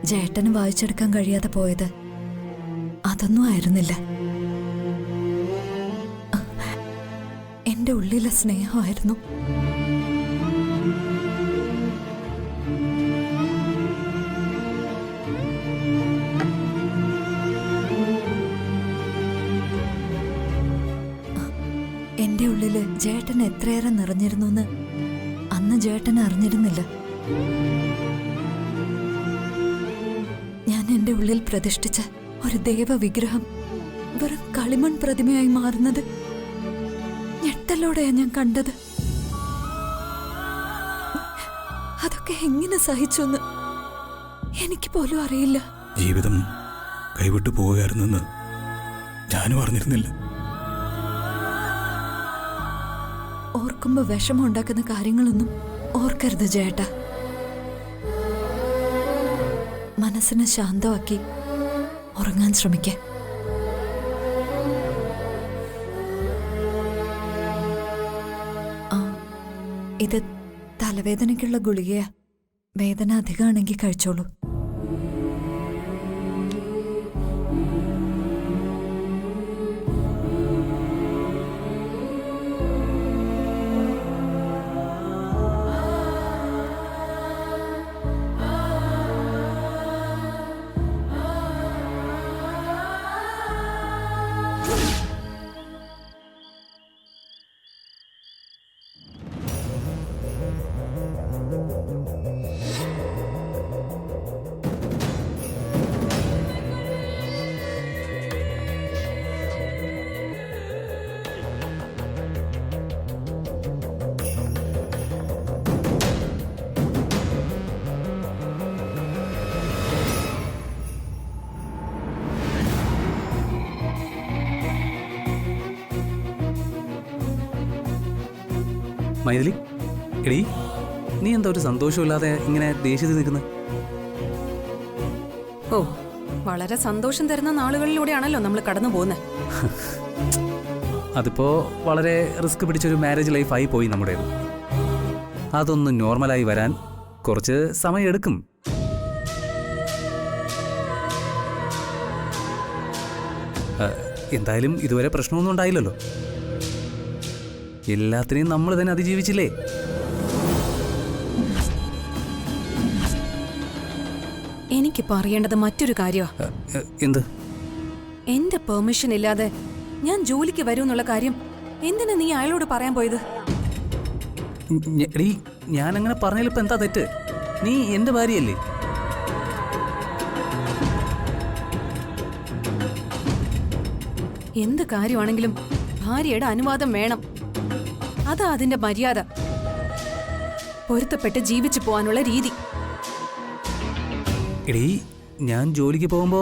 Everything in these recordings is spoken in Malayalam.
ജേട്ടന് വായിച്ചെടുക്കാൻ കഴിയാതെ പോയത് അതൊന്നും ആയിരുന്നില്ല. എന്റെ ഉള്ളിലെ സ്നേഹമായിരുന്നു. എന്റെ ഉള്ളില് ജേട്ടൻ എത്രയേറെ നിറഞ്ഞിരുന്നു എന്ന് അന്ന് ജേട്ടൻ അറിഞ്ഞിരുന്നില്ല. ഞാൻ എന്റെ ഉള്ളിൽ പ്രതിഷ്ഠിച്ച ഒരു ദേവവിഗ്രഹം വെറും കളിമൺ പ്രതിമയായി മാറുന്നത് ഞെട്ടലോടെയാ ഞാൻ കണ്ടത്. അതൊക്കെ എങ്ങനെ സഹിച്ചെന്ന് എനിക്ക് പോലും അറിയില്ല. ജീവിതം കൈവിട്ടു പോവുകയായിരുന്നെന്ന് ഞാനും അറിഞ്ഞിരുന്നില്ല. ഓർക്കുമ്പോ വിഷമം ഉണ്ടാക്കുന്ന കാര്യങ്ങളൊന്നും ഓർക്കരുത് ചേട്ടാ. മനസ്സിനെ ശാന്തമാക്കി ഉറങ്ങാൻ ശ്രമിക്ക. ഇത് തലവേദനയ്ക്കുള്ള ഗുളികയാ. വേദന അധികമാണെങ്കിൽ കഴിച്ചോളൂ. മൈഥിലി, എടീ, നീ എന്താ ഒരു സന്തോഷമില്ലാതെ ഇങ്ങനെ ദേഷ്യത്തിൽ നിൽക്കുന്നത്? ഓ, വളരെ സന്തോഷം തരുന്ന നാളുകളിലൂടെയാണല്ലോ നമ്മൾ കടന്നു പോകുന്നത്. അതിപ്പോ വളരെ റിസ്ക് പിടിച്ചൊരു മാരേജ് ലൈഫായി പോയി നമ്മുടേത്. അതൊന്ന് നോർമലായി വരാൻ കുറച്ച് സമയമെടുക്കും. എന്തായാലും ഇതുവരെ പ്രശ്നമൊന്നും ഉണ്ടായില്ലല്ലോ. എല്ലാത്തിനെയും നമ്മൾ തന്നെ അതിജീവിച്ചില്ലേ? എനിക്കിപ്പോ അറിയേണ്ടത് മറ്റൊരു കാര്യമാണ്. എന്ത്? എന്റെ പെർമിഷൻ ഇല്ലാതെ ഞാൻ ജോലിക്ക് വരൂന്നുള്ള കാര്യം എന്തിനാ നീ അയാളോട് പറയാൻ പോയത്? എടീ, ഞാനങ്ങനെ പറഞ്ഞതിലിപ്പോ എന്താ തെറ്റ്? നീ എന്റെ ഭാര്യയല്ലേ? എന്ത് കാര്യമാണെങ്കിലും ഭാര്യയുടെ അനുവാദം വേണം. അതാ അതിന്റെ മര്യാദ. പൊരുത്തപ്പെട്ട് ജീവിച്ചു പോവാനുള്ള രീതി. എടീ, ഞാൻ ജോലിക്ക് പോകുമ്പോ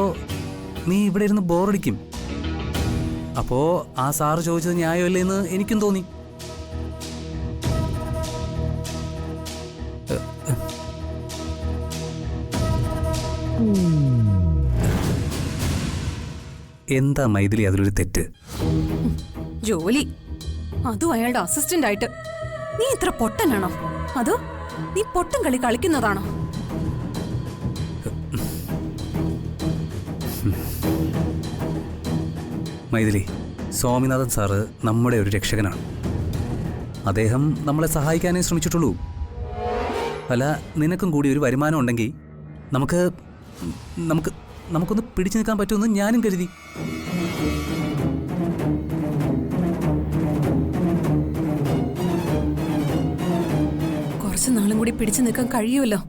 നീ ഇവിടെ ഇരുന്ന് ബോറടിക്കും. അപ്പോ ആ സാറ് ചോദിച്ചത് ന്യായമല്ലേന്ന് എനിക്കും തോന്നി. എന്താ മൈഥിലി അതിലൊരു തെറ്റ്? ജോലി, അതും അയാളുടെ അസിസ്റ്റന്റ് ആയിട്ട്. നീ ഇത്ര പൊട്ടനാണോ? അതോ നീ പൊട്ടൻ കളി കളിക്കുന്നതാണോ? മൈഥിലി, സ്വാമിനാഥൻ സാറ് നമ്മുടെ ഒരു രക്ഷകനാണ്. അദ്ദേഹം നമ്മളെ സഹായിക്കാനേ ശ്രമിച്ചിട്ടുള്ളൂ. അല്ല, നിനക്കും കൂടി ഒരു വരുമാനം ഉണ്ടെങ്കിൽ നമുക്ക് നമുക്ക് നമുക്കൊന്ന് പിടിച്ചു നിൽക്കാൻ പറ്റുമെന്ന് ഞാനും കരുതി. കുറച്ചു നാളും കൂടി പിടിച്ചു നിൽക്കാൻ കഴിയുമല്ലോ.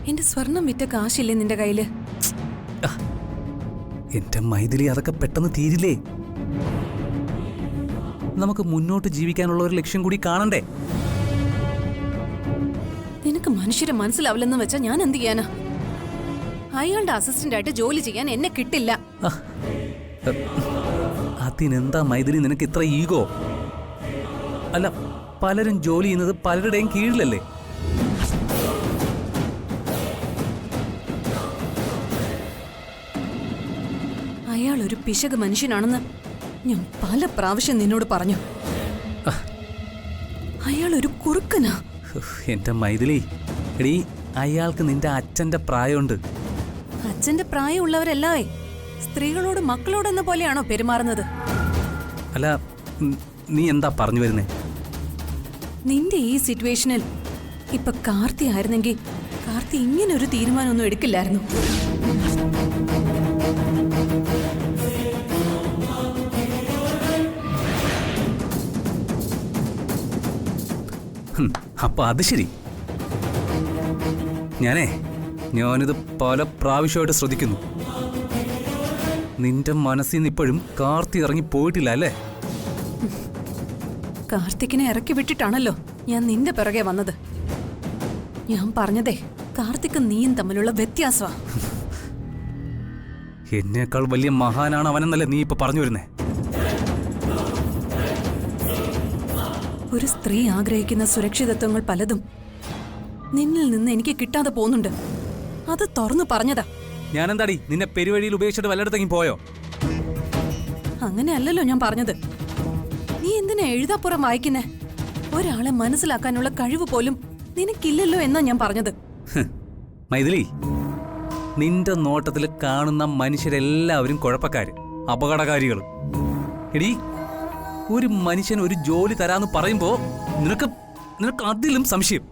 എന്റെ സ്വർണം വിറ്റ കാശില്ലേ നിന്റെ കയ്യില്? എന്റെ മൈഥിലി, അതൊക്കെ പെട്ടെന്ന് തീരില്ലേ? നമുക്ക് മുന്നോട്ട് ജീവിക്കാനുള്ള ഒരു ലക്ഷ്യം കൂടി കാണണ്ടേ? നിനക്ക് മനുഷ്യരെ മനസ്സിലാവില്ലെന്ന് വെച്ചാൽ ഞാൻ എന്ത് ചെയ്യാനാ? അയാളുടെ അസിസ്റ്റന്റ് ആയിട്ട് ജോലി ചെയ്യാൻ എന്നെ കിട്ടില്ല. അതിനെന്താ മൈഥിലി നിനക്ക് ഇത്ര ഈഗോ? അല്ല, പലരും ജോലി ചെയ്യുന്നത് പലരുടെയും കീഴിലല്ലേ? അയാൾ ഒരു പിശക് മനുഷ്യനാണെന്ന് ഞാൻ പല പ്രാവശ്യം നിന്നോട് പറഞ്ഞു. അയാൾ ഒരു കുറുക്കനാ. എന്റെ മൈഥിലി, എടീ, അയാൾക്ക് നിന്റെ അച്ഛന്റെ പ്രായമുണ്ട്. അച്ഛന്റെ പ്രായമുള്ളവരെല്ലാവേ സ്ത്രീകളോട് മക്കളോടെന്ന പോലെയാണോ പെരുമാറുന്നത്? അല്ല, നീ എന്താ പറഞ്ഞു വരുന്നേ? നിന്റെ ഈ സിറ്റുവേഷനിൽ ഇപ്പൊ കാർത്തി ആയിരുന്നെങ്കിൽ കാർത്തി ഇങ്ങനൊരു തീരുമാനമൊന്നും എടുക്കില്ലായിരുന്നു. അപ്പൊ അത് ശരി. ഞാനിത് പല പ്രാവശ്യമായിട്ട് ശ്രദ്ധിക്കുന്നു. നിന്റെ മനസ്സിൽ നിന്ന് ഇപ്പോഴും കാർത്തി ഇറങ്ങി പോയിട്ടില്ല അല്ലേ? കാർത്തിക്കിനെ ഇറക്കി വിട്ടിട്ടാണല്ലോ ഞാൻ നിന്റെ പിറകെ വന്നത്. ഞാൻ പറഞ്ഞതേ കാർത്തിക്കും നീയും തമ്മിലുള്ള വ്യത്യാസമാ. എന്നേക്കാൾ വലിയ മഹാനാണ് അവനെന്നല്ലേ നീ ഇപ്പൊ പറഞ്ഞു വരുന്നേ? ഒരു സ്ത്രീ ആഗ്രഹിക്കുന്ന സുരക്ഷിതത്വങ്ങൾ പലതും നിന്നിൽ നിന്ന് എനിക്ക് കിട്ടാതെ പോകുന്നുണ്ട്. അത് തുറന്നു പറഞ്ഞതാ. ഞാനെന്താടി നിന്നെ പെരുവഴിയിൽ ഉപേക്ഷിച്ചിട്ട് വല്ലയിടത്തെങ്കിലും പോയോ? അങ്ങനെയല്ലല്ലോ ഞാൻ പറഞ്ഞത്. നീ എന്തിനാ എഴുതാപ്പുറം വായിക്കുന്നേ? ഒരാളെ മനസ്സിലാക്കാനുള്ള കഴിവ് പോലും നിനക്കില്ലല്ലോ എന്നാ ഞാൻ പറഞ്ഞത്. മൈഥിലി, നിന്റെ നോട്ടത്തിൽ കാണുന്ന മനുഷ്യരെല്ലാവരും കുഴപ്പക്കാര്, അപകടകാരികൾ. എടീ, ഒരു മനുഷ്യൻ ഒരു ജോലി തരാന്ന് പറയുമ്പോ നിനക്ക് അതിലും സംശയം.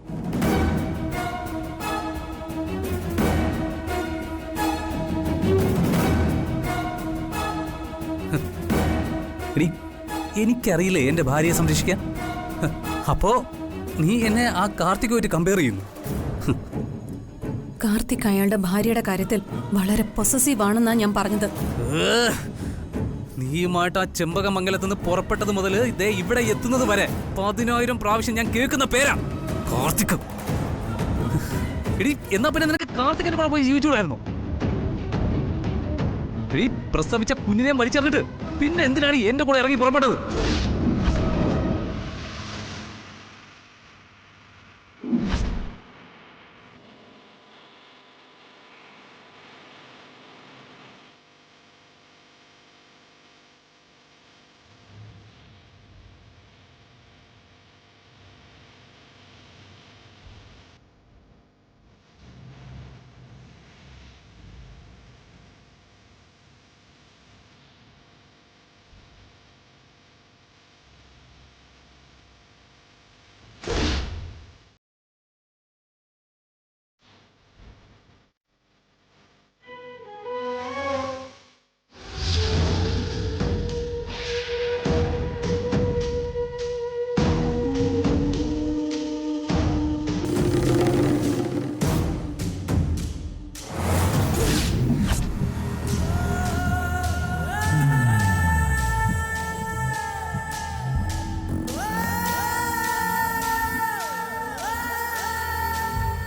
എടീ, എനിക്കറിയില്ലേ എന്റെ ഭാര്യയെ സംരക്ഷിക്കാൻ. അപ്പോ നീ എന്നെ ആ കാർത്തികുമായിട്ട് കമ്പയർ ചെയ്യുന്നു. കാർത്തിക് അയാളുടെ ഭാര്യയുടെ കാര്യത്തിൽ വളരെ പൊസസീവ് ആണെന്നാ ഞാൻ പറഞ്ഞത്. നീയുമായിട്ട് ആ ചെമ്പകമംഗലത്തുനിന്ന് പുറപ്പെട്ടത് മുതൽ ഇതേ ഇവിടെ എത്തുന്നത് വരെ 10,000 പ്രാവശ്യം ഞാൻ കേൾക്കുന്ന പേരാ കാർത്തിക്. എടീ, എന്നാ പിന്നെ നിനക്ക് കാർത്തികിന്റെ കൂടെ പോയി ജീവിച്ചുകൂടായിരുന്നോ? എടീ, പ്രസവിച്ച കുഞ്ഞിനെ വലിച്ചെറിഞ്ഞിട്ട് പിന്നെ എന്തിനാണ് എന്റെ കൂടെ ഇറങ്ങി പുറപ്പെട്ടത്?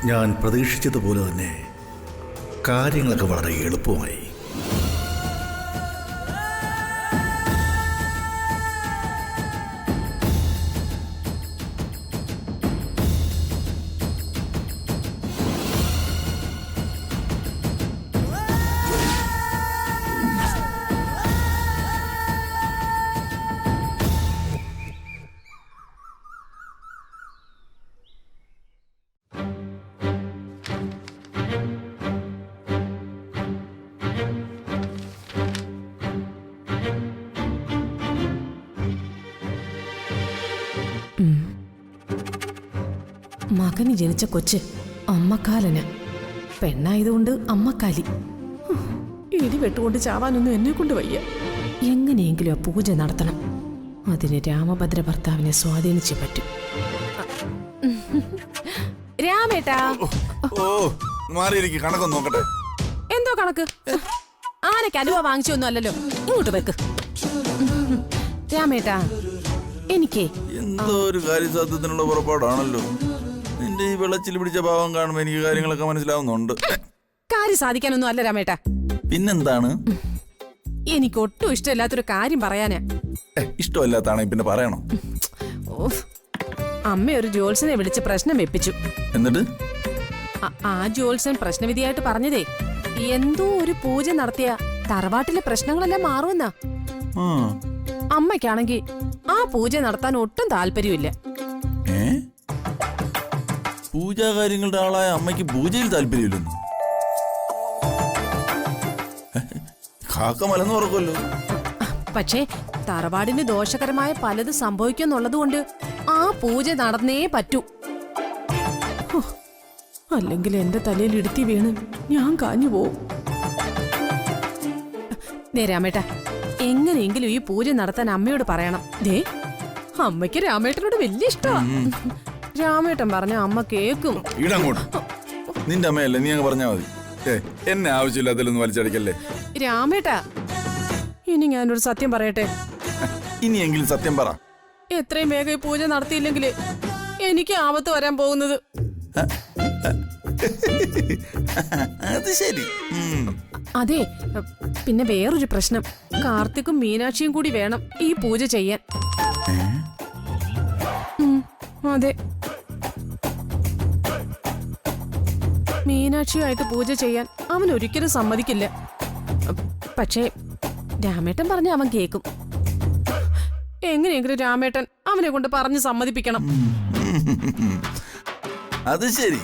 ഞാൻ പ്രതീക്ഷിച്ചതുപോലെ തന്നെ കാര്യങ്ങളൊക്കെ വളരെ എളുപ്പമായി. മകന് ജനിച്ച കൊച്ച് അമ്മക്കാലന്, പെണ്ണായതുകൊണ്ട് അമ്മക്കാലി. ഇടി വെട്ടുകൊണ്ട് ചാവാനൊന്നും എന്നെ കൊണ്ട് വയ്യ. എങ്ങനെയെങ്കിലും ആ പൂജ നടത്തണം. അതിന് രാമഭദ്ര ഭർത്താവിനെ സ്വാധീനിച്ചേ പറ്റും. രാമേട്ടാ, കണക്കൊന്നും നോക്കട്ടെ. എന്തോ കണക്ക്? ആനയ്ക്ക് അലുവ വാങ്ങിച്ചൊന്നും അല്ലല്ലോ. ഇങ്ങോട്ട് വെക്ക്. രാമേട്ടാ, എനിക്കേ എന്തോ ഒരു കാര്യസാധ്യത്തിനുള്ള പുറപ്പാടാണല്ലോ. നിന്റെ ഈ വെള്ളച്ചിൽ പിടിച്ച ഭാവം കാണുമ്പോ എനിക്ക് കാര്യങ്ങളൊക്കെ മനസ്സിലാവുന്നുണ്ട്. കാര്യം സാധിക്കാനൊന്നും അല്ല രാമേട്ടാ. പിന്നെന്താണ്? എനിക്ക് ഒട്ടും ഇഷ്ടമില്ലാത്തൊരു കാര്യം പറയാനാ. ഇഷ്ടമല്ലാത്താണെങ്കിൽ പിന്നെ പറയണോ? അമ്മ ഒരു ജോത്സനെ വിളിച്ച് പ്രശ്നം വെപ്പിച്ചു. എന്നിട്ട് ആ ജോത്സൻ പ്രശ്നവിധിയായിട്ട് പറഞ്ഞതേ എന്തോ ഒരു പൂജ നടത്തിയ തറവാട്ടിലെ പ്രശ്നങ്ങളെല്ലാം മാറുമെന്നാ. അമ്മയ്ക്കാണെങ്കിൽ ആ പൂജ നടത്താൻ ഒട്ടും താല്പര്യമില്ല. പൂജാകാര്യങ്ങളുടെ ആളായ അമ്മയ്ക്ക് പൂജയിൽ താല്പര്യമില്ലെന്നു? കാക്ക മലന്ന് ഉറക്കുമല്ലോ. പക്ഷേ തറവാടിന് ദോഷകരമായ പലത് സംഭവിക്കുന്നുള്ളത് കൊണ്ട് ആ പൂജ നടന്നേ പറ്റൂ. ഹോ, അല്ലെങ്കിൽ എന്റെ തലയിൽ ഇടുത്തി വീണ് ഞാൻ കാഞ്ഞു പോവും. ദേ രാമേട്ട, എങ്ങനെയെങ്കിലും ഈ പൂജ നടത്താൻ അമ്മയോട് പറയണം. ദേ, അമ്മയ്ക്ക് രാമേട്ടനോട് വലിയ ഇഷ്ടമാ. രാമേട്ടൻ പറഞ്ഞ അമ്മ കേക്കും. ഇടങ്ങോട്ട്, നിന്റെ അമ്മയല്ലേ, നീ അങ്ങ് പറഞ്ഞാ മതി. എന്നെ ആവശ്യമില്ലാത്തതിലൊന്നും വലിച്ചടിക്കല്ലേ. രാമേട്ട, ഇനി ഞാനൊരു സത്യം പറയട്ടെ. ഇനിയെങ്കിലും സത്യം പറ. എത്രയും വേഗം ഈ പൂജ നടത്തിയില്ലെങ്കിൽ എനിക്ക് ആപത്ത് വരാൻ പോകുന്നത്. അത് ശരി. അതെ, പിന്നെ വേറൊരു പ്രശ്നം. കാർത്തിക്കും മീനാക്ഷിയും കൂടി വേണം ഈ പൂജ ചെയ്യാൻ. അതെ, മീനാക്ഷിയുമായിട്ട് പൂജ ചെയ്യാൻ അവൻ ഒരിക്കലും സമ്മതിക്കില്ല. പക്ഷേ രാമേട്ടൻ പറഞ്ഞ അവൻ കേക്കും. എങ്ങനെയെങ്കിലും രാമേട്ടൻ അവനെ കൊണ്ട് പറഞ്ഞ് സമ്മതിപ്പിക്കണം. അത് ശരി.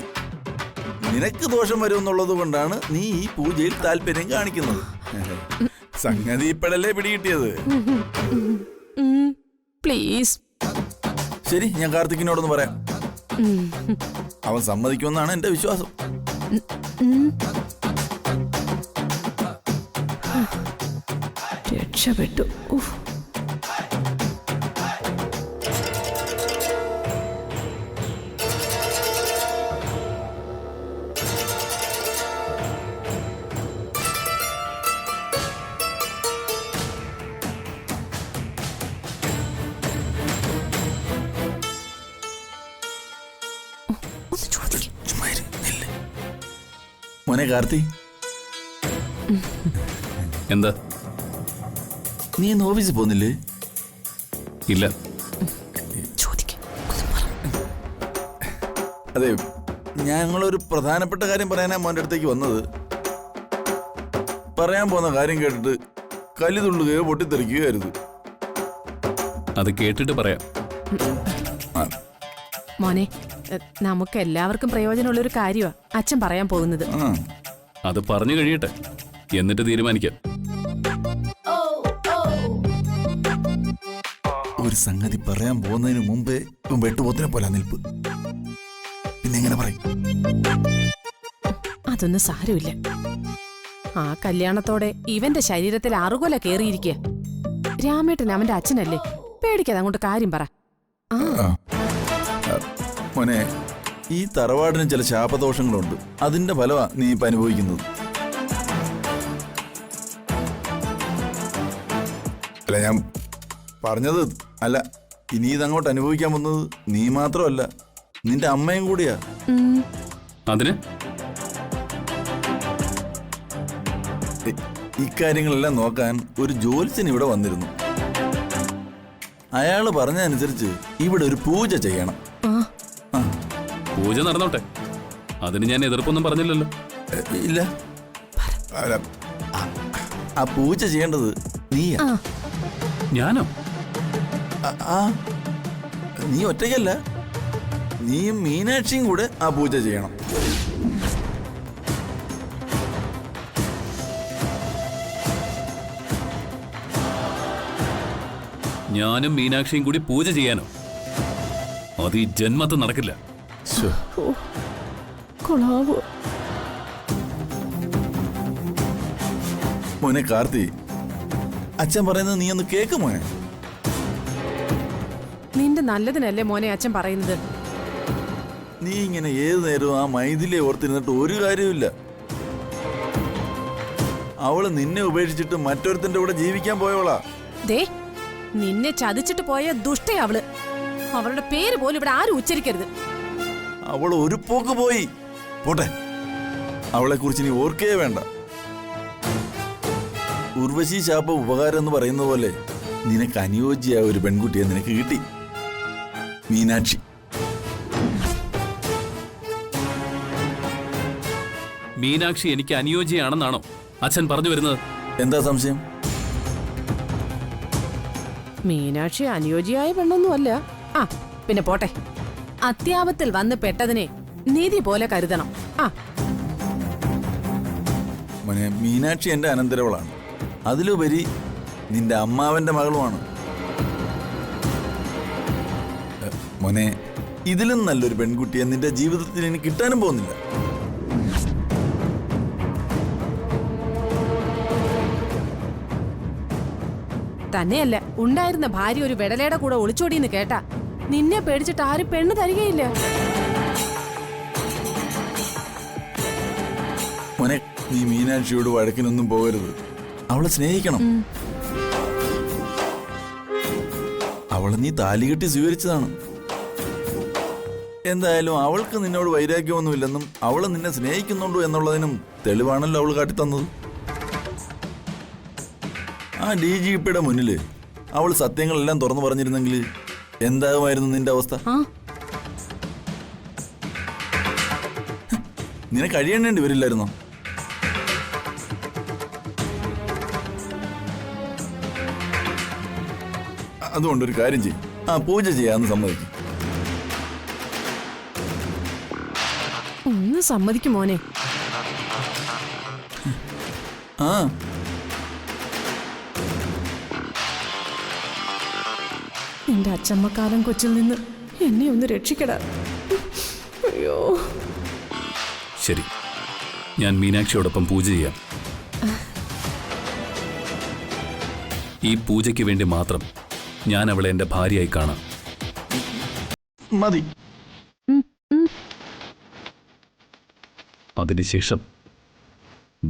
നിനക്ക് ദോഷം വരുമെന്നുള്ളത് കൊണ്ടാണ് നീ ഈ പൂജയിൽ താല്പര്യം കാണിക്കുന്നത്. സംഗതി ഇപ്പോഴല്ലേ പിടികിട്ടിയത്. പ്ലീസ്. ശരി, ഞാൻ കാർത്തിക്കിനോടൊന്ന് പറയാം. അവൻ സമ്മതിക്കുമെന്നാണ് എന്റെ വിശ്വാസം. രക്ഷപ്പെട്ടു. മോനെ കാർത്തി, എന്താ? നീ ഇന്ന് ഓഫീസിൽ പോകുന്നില്ലേ? ഇല്ല. അതെ, ഞങ്ങളൊരു പ്രധാനപ്പെട്ട കാര്യം പറയാനാ മോന്റെ അടുത്തേക്ക് വന്നത്. പറയാൻ പോകുന്ന കാര്യം കേട്ടിട്ട് കലിതുള്ളുകയോ പൊട്ടിത്തെറിക്കുകയായിരുന്നു. അത് കേട്ടിട്ട് പറയാം. മോനെ, നമുക്ക് എല്ലാവർക്കും പ്രയോജനമുള്ളൊരു കാര്യമാ അച്ഛൻ പറയാൻ പോകുന്നത്. അത് പറഞ്ഞു കഴിയട്ടെ, എന്നിട്ട് തീരുമാനിക്കാം. ഒരു സംഗതി പറയാൻ പോകുന്നതിന് മുമ്പേ വെട്ടുപോത്തിനെ പോലെ നിൽപ്പ്. പിന്നെ എങ്ങനെ പറയും? അതൊന്നും സാരമില്ല. ആ കല്യാണത്തോടെ ഇവന്റെ ശരീരത്തിൽ അറുകൊല കേറിയിരിക്കുക. രാമേട്ടൻ അവന്റെ അച്ഛനല്ലേ, പേടിക്കാതെ അങ്ങോട്ട് കാര്യം പറ. മോനെ, ഈ തറവാടിന് ചില ശാപദോഷങ്ങളുണ്ട്. അതിന്റെ ഫലമാ നീ ഇപ്പൊ അനുഭവിക്കുന്നത്. അല്ല, ഞാൻ പറഞ്ഞത് അല്ല, ഇനി ഇതങ്ങോട്ട് അനുഭവിക്കാൻ വന്നത് നീ മാത്രമല്ല, നിന്റെ അമ്മയും കൂടിയാ. അതിന് ഇക്കാര്യങ്ങളെല്ലാം നോക്കാൻ ഒരു ജ്യോത്സ്യൻ ഇവിടെ വന്നിരുന്നു. അയാള് പറഞ്ഞതനുസരിച്ച് ഇവിടെ ഒരു പൂജ ചെയ്യണം. പൂജ നടന്നോട്ടെ, അതിന് ഞാൻ എതിർപ്പൊന്നും പറഞ്ഞില്ലല്ലോ. ഇല്ല, ആ പൂജ ചെയ്യേണ്ടത് നീയാ. ഞാനോ? നീ ഒറ്റയ്ക്കല്ല, നീയും മീനാക്ഷിയും കൂടെ ആ പൂജ ചെയ്യണം. ഞാനും മീനാക്ഷിയും കൂടി പൂജ ചെയ്യാനോ? അത് ഈ ജന്മത്ത് നടക്കില്ല. മോനെ കാർത്തി, അച്ഛൻ പറയുന്നത് നീ ഒന്ന് കേക്ക് മോനെ. നിന്റെ നല്ലതിനല്ലേ മോനെ അച്ഛൻ പറയുന്നത്. നീ ഇങ്ങനെ ഏതു നേരവും ആ മൈഥിലിയെ ഓർത്തിരുന്നിട്ട് ഒരു കാര്യമില്ല. അവള് നിന്നെ ഉപേക്ഷിച്ചിട്ട് മറ്റൊരുത്തന്റെ കൂടെ ജീവിക്കാൻ പോയവളാ. ദേ, നിന്നെ ചതിച്ചിട്ട് പോയ ദുഷ്ടയാ അവള്. അവളുടെ പേര് പോലും ഇവിടെ ആരും ഉച്ചരിക്കരുത്. അവൾ ഒരു പോക്ക് പോയി പോട്ടെ, അവളെ കുറിച്ച് നീ ഓർക്കേ വേണ്ട. ഉർവശി ശാപ ഉപകാരം എന്ന് പറയുന്ന പോലെ നിനക്ക് അനുയോജ്യമായ ഒരു പെൺകുട്ടിയെ നിനക്ക് കിട്ടി, മീനാക്ഷി. മീനാക്ഷി എനിക്ക് അനുയോജ്യയാണെന്നാണോ അച്ഛൻ പറഞ്ഞു വരുന്നത്? എന്താ സംശയം? മീനാക്ഷി അനുയോജ്യയായ പെണ്ണൊന്നുമല്ല. ആ പിന്നെ പോട്ടെ, അത്യാപത്തിൽ വന്ന് പെട്ടതിനെ നിധി പോലെ കരുതണം. മോനെ, മീനാക്ഷി എൻ്റെ അനന്തരവളാണ്. അതിലുപരി നിന്റെ അമ്മാവന്റെ മകളുമാണ്. മോനെ, ഇതിലും നല്ലൊരു പെൺകുട്ടിയെ നിന്റെ ജീവിതത്തിൽ എനിക്ക് കിട്ടാനും പോകുന്നില്ല. തന്നെയല്ല, ഉണ്ടായിരുന്ന ഭാര്യ ഒരു വെടലയുടെ കൂടെ ഒളിച്ചോടിയെന്ന് കേട്ടാ നിന്നെ പേടിച്ചിട്ട് ആരും പെണ്ണ് തരികയില്ല. മോനെ, നീ മീനാക്ഷിയോട് വഴക്കിനൊന്നും പോകരുത്. അവളെ സ്നേഹിക്കണം. അവളെ നീ താലി കെട്ടി സ്വീകരിച്ചതാണ്. എന്തായാലും അവൾക്ക് നിന്നോട് വൈരാഗ്യമൊന്നുമില്ലെന്നും അവള് നിന്നെ സ്നേഹിക്കുന്നുണ്ടോ എന്നുള്ളതിനും തെളിവാണല്ലോ അവൾ കാട്ടിത്തന്നത്. ആ DGPയുടെ മുന്നില് അവൾ സത്യങ്ങളെല്ലാം തുറന്നു പറഞ്ഞിരുന്നെങ്കിൽ എന്താകുമായിരുന്നു നിന്റെ അവസ്ഥ? നിനക്ക് കഴിയേണ്ടി വരില്ലായിരുന്നോ? അതുകൊണ്ടൊരു കാര്യം ചെയ്യും, ആ പൂജ ചെയ്യാന്ന് സമ്മതിക്കും. ഒന്ന് സമ്മതിക്കും മോനെ. ആ എന്റെ അച്ചമ്മക്കാലം കൊച്ചിൽ നിന്ന് എന്നെ ഒന്ന് രക്ഷിക്കടാ. അയ്യോ. ശരി, ഞാൻ മീനാക്ഷിയോടൊപ്പം പൂജ ചെയ്യാം. ഈ പൂജയ്ക്ക് വേണ്ടി മാത്രം ഞാൻ അവളെ എൻ്റെ ഭാര്യയായി കാണാം. മതി. അതിനുശേഷം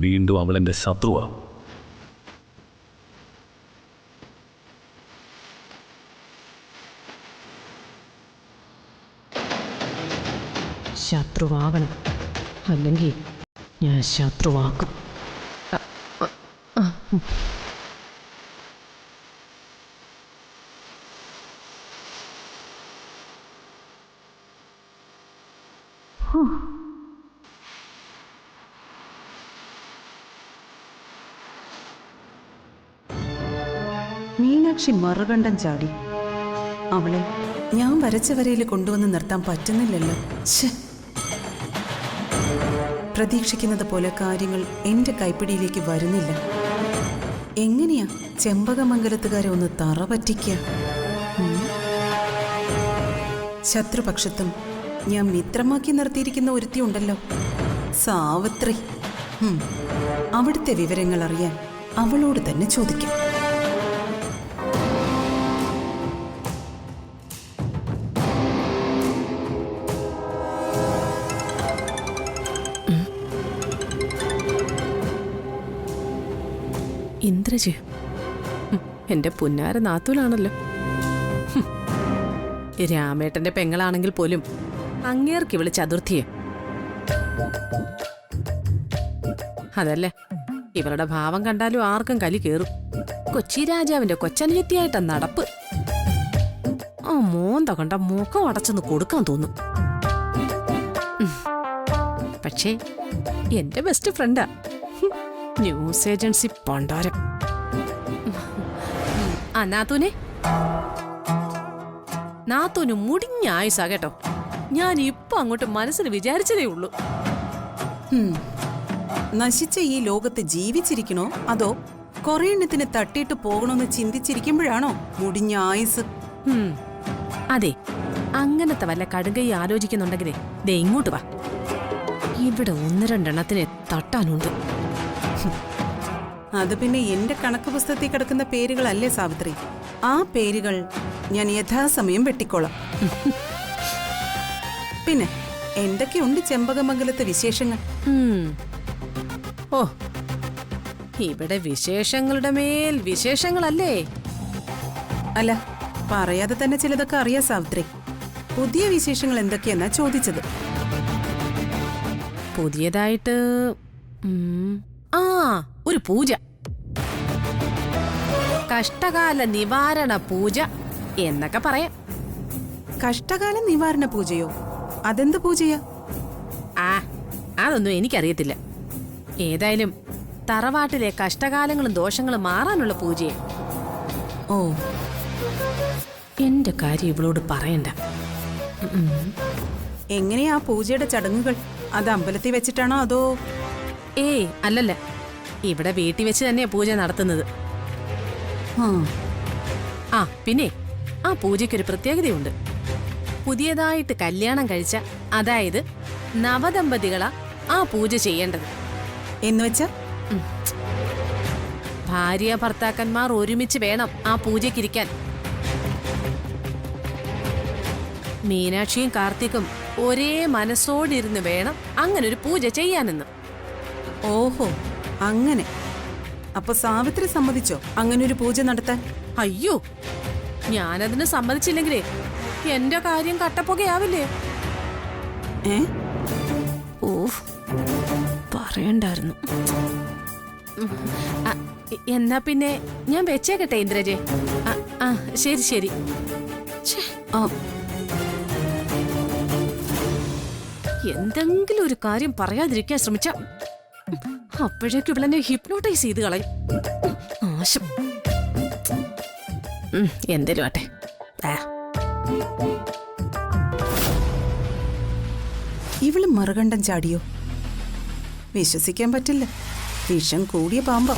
വീണ്ടും അവൾ എൻ്റെ ശത്രുവാ. ശത്രുവാകണം, അല്ലെങ്കിൽ ഞാൻ ശത്രുവാക്കും. മീനാക്ഷി മറുകണ്ഠം ചാടി. അവളെ ഞാൻ വരച്ച വരയിൽ കൊണ്ടുവന്ന് നിർത്താൻ പറ്റുന്നില്ലല്ലോ. പ്രതീക്ഷിക്കുന്നത് പോലെ കാര്യങ്ങൾ എന്റെ കൈപ്പിടിയിലേക്ക് വരുന്നില്ല. എങ്ങനെയാ ചെമ്പകമംഗലത്തുകാരെ ഒന്ന് തറ പറ്റിക്കുക? ശത്രുപക്ഷത്തും ഞാൻ മിത്രമാക്കി നിർത്തിയിരിക്കുന്ന ഒരുത്തി ഉണ്ടല്ലോ, സാവിത്രി. അവിടുത്തെ വിവരങ്ങൾ അറിയാൻ അവളോട് തന്നെ ചോദിക്കാം. ഇന്ദ്രജി എന്റെ പുന്നാര നാത്തൂലാണല്ലോ. രാമേട്ടന്റെ പെങ്ങളാണെങ്കിൽ പോലും അങ്ങേർക്ക് ഇവള് ചതുർത്ഥിയെ. അതല്ലേ, ഇവളുടെ ഭാവം കണ്ടാലും ആർക്കും കലി കേറും. കൊച്ചി രാജാവിന്റെ കൊച്ചനുജത്തിയായിട്ട നടപ്പ്. ആ മോന്ത കണ്ട മുഖം അടച്ചെന്ന് കൊടുക്കാൻ തോന്നും. പക്ഷേ എന്റെ ബെസ്റ്റ് ഫ്രണ്ടാ ന്യൂസ് ഏജൻസി പണ്ടാരം. ആ നാത്തൂനെ, നാത്തൂന് മുടിഞ്ഞ ആയുസാ കേട്ടോ. ഞാൻ ഇപ്പൊ അങ്ങോട്ട് മനസ്സിൽ വിചാരിച്ചതേ ഉള്ളൂ. നശിച്ച ഈ ലോകത്ത് ജീവിച്ചിരിക്കണോ അതോ കുറെ എണ്ണത്തിന് തട്ടിയിട്ട് പോകണമെന്ന് ചിന്തിച്ചിരിക്കുമ്പോഴാണോ മുടിഞ്ഞ ആയുസ്? അതെ, അങ്ങനത്തെ വല്ല കടുകൈ ആലോചിക്കുന്നുണ്ടെങ്കിലേ ദേ ഇങ്ങോട്ട് വാ. ഇവിടെ 1-2 തട്ടാനുണ്ട്. അത് പിന്നെ എന്റെ കണക്ക് പുസ്തകത്തിൽ കിടക്കുന്ന പേരുകളല്ലേ സാവിത്രി? ആ പേരുകൾ ഞാൻ യഥാസമയം വെട്ടിക്കോളാം. പിന്നെ എന്തൊക്കെയുണ്ട് ചെമ്പകമംഗലത്തെ വിശേഷങ്ങൾ? ഓ, ഇവിടെ വിശേഷങ്ങളുടെ മേൽ വിശേഷങ്ങളല്ലേ? അല്ല, പറയാതെ തന്നെ ചിലതൊക്കെ അറിയാം സാവിത്രി. പുതിയ വിശേഷങ്ങൾ എന്തൊക്കെയെന്നാ ചോദിച്ചത്. പുതിയതായിട്ട് ഒരു പൂജ, കഷ്ടകാല നിവാരണ പൂജ എന്നൊക്കെ പറയാം. കഷ്ടകാല നിവാരണ പൂജയോ? അതെന്ത് പൂജയാ? അതൊന്നും എനിക്കറിയത്തില്ല. ഏതായാലും തറവാട്ടിലെ കഷ്ടകാലങ്ങളും ദോഷങ്ങളും മാറാനുള്ള പൂജയെ. ഓ, എന്റെ കാര്യം ഇവളോട് പറയണ്ട. എങ്ങനെയാ പൂജയുടെ ചടങ്ങുകൾ? അത് അമ്പലത്തിൽ വെച്ചിട്ടാണോ അതോ? ഏയ് അല്ലല്ല, ഇവിടെ വീട്ടിൽ വെച്ച് തന്നെയാ പൂജ നടത്തുന്നത്. ആ ആ പിന്നെ ആ പൂജയ്ക്കൊരു പ്രത്യേകതയുണ്ട്. പുതിയതായിട്ട് കല്യാണം കഴിച്ച, അതായത് നവദമ്പതികളാ ആ പൂജ ചെയ്യേണ്ടത്. എന്നുവെച്ചാ ഭാര്യ ഭർത്താക്കന്മാർ ഒരുമിച്ച് വേണം ആ പൂജയ്ക്കിരിക്കാൻ. മീനാക്ഷിയും കാർത്തിക്കും ഒരേ മനസ്സോടിരുന്ന് വേണം അങ്ങനെ ഒരു പൂജ ചെയ്യാനെന്ന്. ഓഹോ, അങ്ങനെ. അപ്പൊ സാവിത്രി സമ്മതിച്ചോ അങ്ങനെ ഒരു പൂജ നടത്താൻ? അയ്യോ, ഞാനതിന് സമ്മതിച്ചില്ലെങ്കിലേ എന്റെ കാര്യം കട്ടപ്പുകയാവില്ലേ? ഏ ഓ, പറയണ്ടായിരുന്നു. എന്നാ പിന്നെ ഞാൻ വെച്ചേക്കട്ടെ ഇന്ദ്രജെ. ആ ശരി ശരി. ഛേ, ആ, എന്തെങ്കിലും ഒരു കാര്യം പറയാതിരിക്കാൻ ശ്രമിച്ച അപ്പോഴേക്കും ഇവളെന്നെ ഹിപ്നോട്ടൈസ് ചെയ്ത് കളയും. നാശം. എന്തേലും ആട്ടെ. ഇവള് മറുകണ്ഠം ചാടിയോ? വിശ്വസിക്കാൻ പറ്റില്ല. വിഷം കൂടിയ പാമ്പ.